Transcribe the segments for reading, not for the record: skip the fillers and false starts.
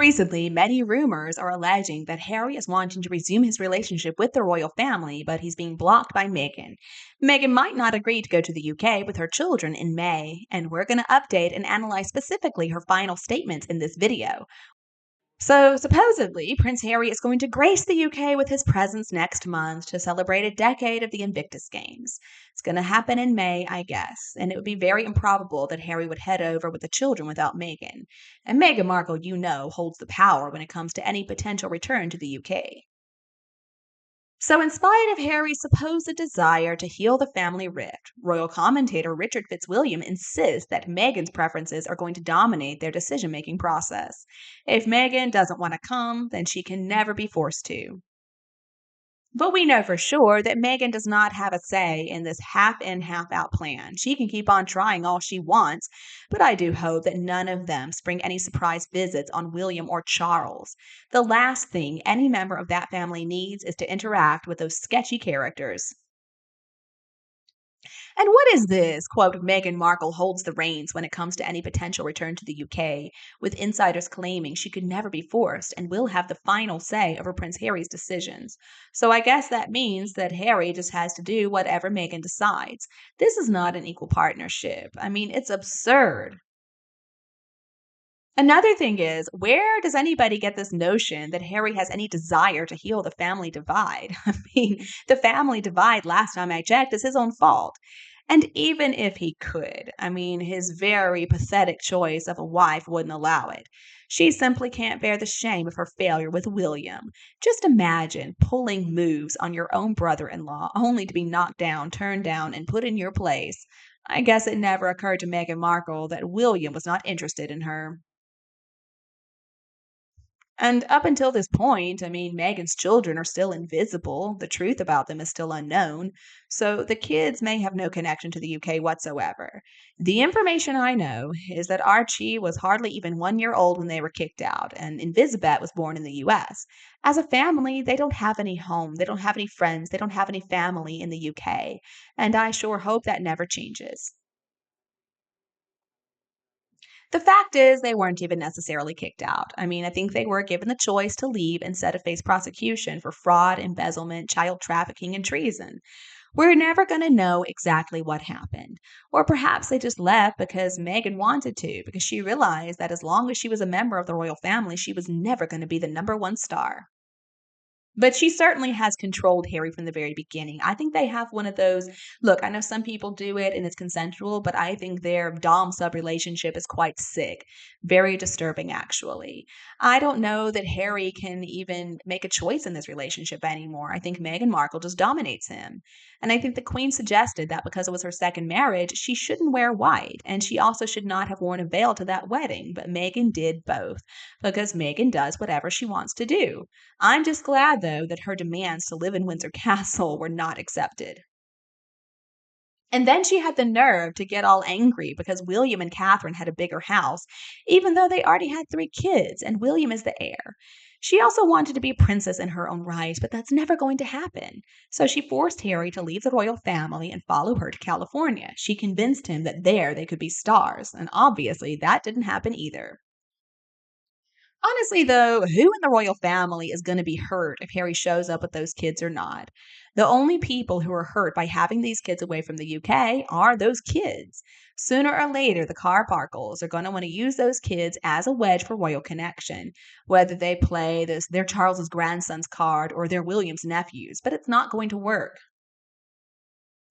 Recently, many rumors are alleging that Harry is wanting to resume his relationship with the royal family, but he's being blocked by Meghan. Meghan might not agree to go to the UK with her children in May, and we're going to update and analyze specifically her final statements in this video. So, supposedly, Prince Harry is going to grace the UK with his presence next month to celebrate a decade of the Invictus Games. It's going to happen in May, I guess, and it would be very improbable that Harry would head over with the children without Meghan. And Meghan Markle, you know, holds the power when it comes to any potential return to the UK. So, in spite of Harry's supposed desire to heal the family rift, royal commentator Richard Fitzwilliam insists that Meghan's preferences are going to dominate their decision making process. If Meghan doesn't want to come, then she can never be forced to. But we know for sure that Meghan does not have a say in this half in, half out plan. She can keep on trying all she wants, but I do hope that none of them spring any surprise visits on William or Charles. The last thing any member of that family needs is to interact with those sketchy characters. And what is this? Quote, Meghan Markle holds the reins when it comes to any potential return to the UK, with insiders claiming she could never be forced and will have the final say over Prince Harry's decisions. So I guess that means that Harry just has to do whatever Meghan decides. This is not an equal partnership. I mean, it's absurd. Another thing is, where does anybody get this notion that Harry has any desire to heal the family divide? I mean, the family divide, last time I checked, is his own fault. And even if he could, I mean, his very pathetic choice of a wife wouldn't allow it. She simply can't bear the shame of her failure with William. Just imagine pulling moves on your own brother in law only to be knocked down, turned down, and put in your place. I guess it never occurred to Meghan Markle that William was not interested in her. And up until this point, I mean, Meghan's children are still invisible. The truth about them is still unknown. So the kids may have no connection to the UK whatsoever. The information I know is that Archie was hardly even 1 year old when they were kicked out, and Elizabeth was born in the US. As a family, they don't have any home, they don't have any friends, they don't have any family in the UK. And I sure hope that never changes. The fact is, they weren't even necessarily kicked out. I mean, I think they were given the choice to leave instead of face prosecution for fraud, embezzlement, child trafficking, and treason. We're never going to know exactly what happened. Or perhaps they just left because Meghan wanted to, because she realized that as long as she was a member of the royal family, she was never going to be the number one star. But she certainly has controlled Harry from the very beginning. I think they have one of those. Look, I know some people do it and it's consensual, but I think their Dom sub relationship is quite sick. Very disturbing, actually. I don't know that Harry can even make a choice in this relationship anymore. I think Meghan Markle just dominates him. And I think the Queen suggested that because it was her second marriage, she shouldn't wear white. And she also should not have worn a veil to that wedding. But Meghan did both because Meghan does whatever she wants to do. I'm just glad, though, that her demands to live in Windsor Castle were not accepted. And then she had the nerve to get all angry because William and Catherine had a bigger house, even though they already had 3 kids and William is the heir. She also wanted to be a princess in her own right, but that's never going to happen. So she forced Harry to leave the royal family and follow her to California. She convinced him that there they could be stars, and obviously that didn't happen either. Honestly, though, who in the royal family is going to be hurt if Harry shows up with those kids or not? The only people who are hurt by having these kids away from the UK are those kids. Sooner or later, the Carparkles are going to want to use those kids as a wedge for royal connection, whether they play their Charles's grandson's card or their William's nephews, but it's not going to work.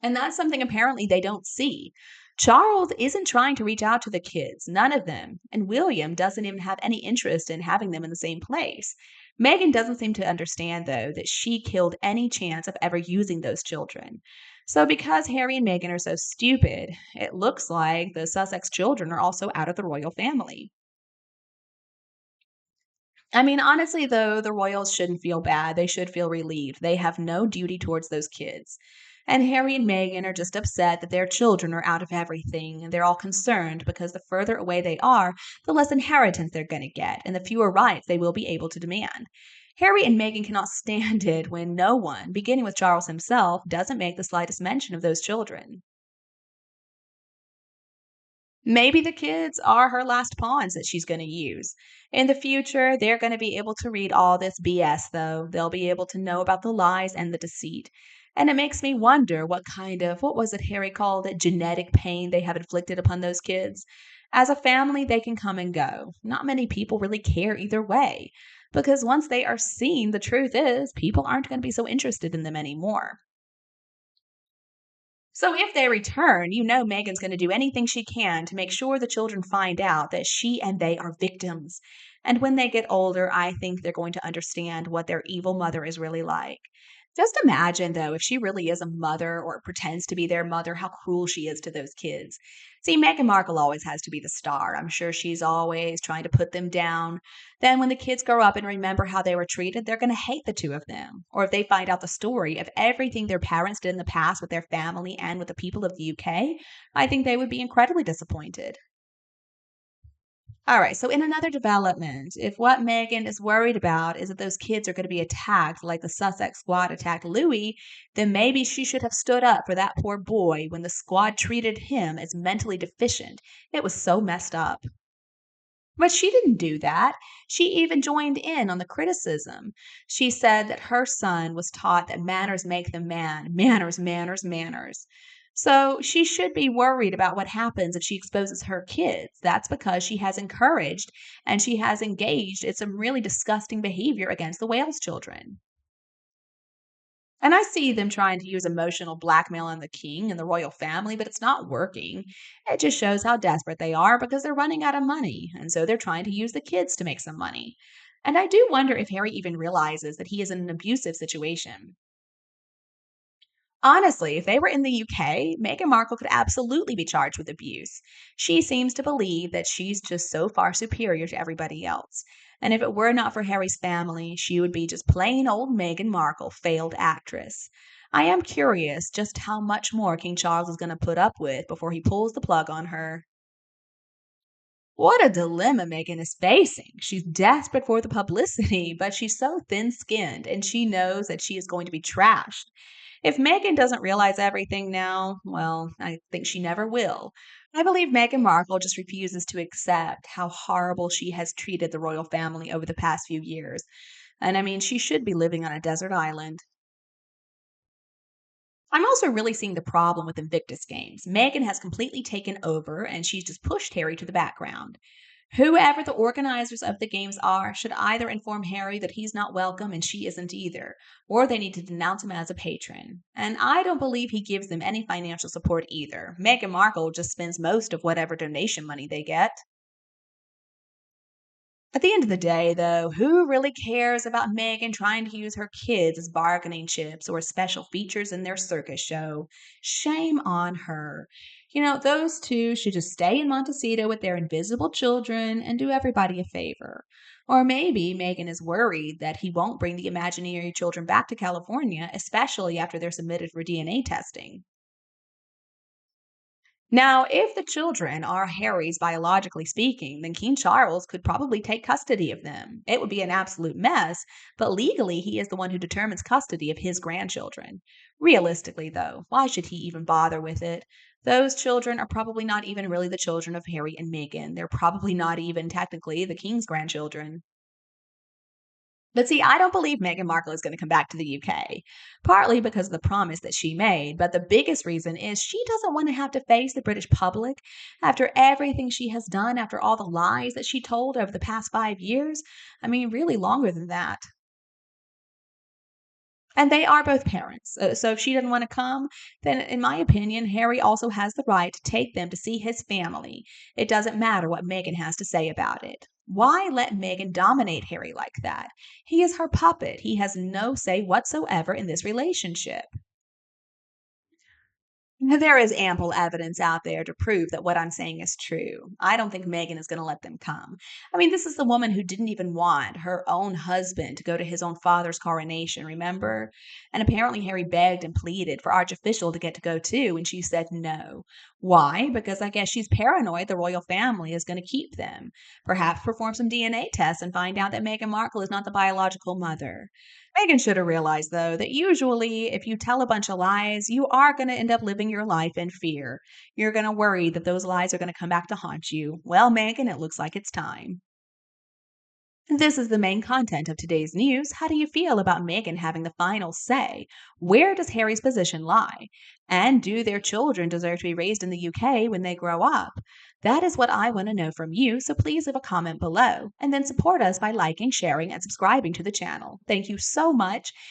And that's something apparently they don't see. Charles isn't trying to reach out to the kids, none of them. And William doesn't even have any interest in having them in the same place. Meghan doesn't seem to understand, though, that she killed any chance of ever using those children. So, because Harry and Meghan are so stupid, it looks like the Sussex children are also out of the royal family. I mean, honestly, though, the royals shouldn't feel bad. They should feel relieved. They have no duty towards those kids. And Harry and Meghan are just upset that their children are out of everything, and they're all concerned because the further away they are, the less inheritance they're going to get, and the fewer rights they will be able to demand. Harry and Meghan cannot stand it when no one, beginning with Charles himself, doesn't make the slightest mention of those children. Maybe the kids are her last pawns that she's going to use. In the future, they're going to be able to read all this BS, though. They'll be able to know about the lies and the deceit. And it makes me wonder what was it Harry called it, genetic pain they have inflicted upon those kids. As a family, they can come and go. Not many people really care either way. Because once they are seen, the truth is, people aren't going to be so interested in them anymore. So if they return, you know Megan's going to do anything she can to make sure the children find out that she and they are victims. And when they get older, I think they're going to understand what their evil mother is really like. Just imagine, though, if she really is a mother or pretends to be their mother, how cruel she is to those kids. See, Meghan Markle always has to be the star. I'm sure she's always trying to put them down. Then, when the kids grow up and remember how they were treated, they're going to hate the two of them. Or if they find out the story of everything their parents did in the past with their family and with the people of the UK, I think they would be incredibly disappointed. All right, so in another development, if what Megan is worried about is that those kids are going to be attacked like the Sussex squad attacked Louis, then maybe she should have stood up for that poor boy when the squad treated him as mentally deficient. It was so messed up. But she didn't do that. She even joined in on the criticism. She said that her son was taught that manners make them man. Manners, manners, manners. So she should be worried about what happens if she exposes her kids. That's because she has encouraged and she has engaged in some really disgusting behavior against the Wales children. And I see them trying to use emotional blackmail on the king and the royal family, but it's not working. It just shows how desperate they are because they're running out of money. And so they're trying to use the kids to make some money. And I do wonder if Harry even realizes that he is in an abusive situation. Honestly, if they were in the UK, Meghan Markle could absolutely be charged with abuse. She seems to believe that she's just so far superior to everybody else. And if it were not for Harry's family, she would be just plain old Meghan Markle, failed actress. I am curious just how much more King Charles is going to put up with before he pulls the plug on her. What a dilemma Meghan is facing. She's desperate for the publicity, but she's so thin skinned and she knows that she is going to be trashed. If Meghan doesn't realize everything now, well, I think she never will. I believe Meghan Markle just refuses to accept how horrible she has treated the royal family over the past few years. And I mean, she should be living on a desert island. I'm also really seeing the problem with Invictus Games. Meghan has completely taken over and she's just pushed Harry to the background. Whoever the organizers of the games are should either inform Harry that he's not welcome and she isn't either, or they need to denounce him as a patron. And I don't believe he gives them any financial support either. Meghan Markle just spends most of whatever donation money they get. At the end of the day, though, who really cares about Megan trying to use her kids as bargaining chips or special features in their circus show? Shame on her. Those two should just stay in Montecito with their invisible children and do everybody a favor. Or maybe Megan is worried that he won't bring the imaginary children back to California, especially after they're submitted for DNA testing. Now, if the children are Harry's biologically speaking, then King Charles could probably take custody of them. It would be an absolute mess, but legally, he is the one who determines custody of his grandchildren. Realistically, though, why should he even bother with it? Those children are probably not even really the children of Harry and Meghan. They're probably not even technically the king's grandchildren. But see, I don't believe Meghan Markle is going to come back to the UK, partly because of the promise that she made. But the biggest reason is she doesn't want to have to face the British public after everything she has done, after all the lies that she told over the past 5 years. I mean, really longer than that. And they are both parents. So if she doesn't want to come, then in my opinion, Harry also has the right to take them to see his family. It doesn't matter what Meghan has to say about it. Why let Meghan dominate Harry like that? He is her puppet. He has no say whatsoever in this relationship. There is ample evidence out there to prove that what I'm saying is true. I don't think Meghan is going to let them come. I mean, this is the woman who didn't even want her own husband to go to his own father's coronation, remember? And apparently Harry begged and pleaded for Archofficial to get to go too, and she said no. Why? Because I guess she's paranoid the royal family is going to keep them. Perhaps perform some DNA tests and find out that Meghan Markle is not the biological mother. Meghan should have realized, though, that usually if you tell a bunch of lies, you are going to end up living your life in fear. You're going to worry that those lies are going to come back to haunt you. Well, Meghan, it looks like it's time. This is the main content of today's news. How do you feel about Meghan having the final say? Where does Harry's position lie? And do their children deserve to be raised in the UK when they grow up? That is what I want to know from you, so please leave a comment below and then support us by liking, sharing, and subscribing to the channel. Thank you so much.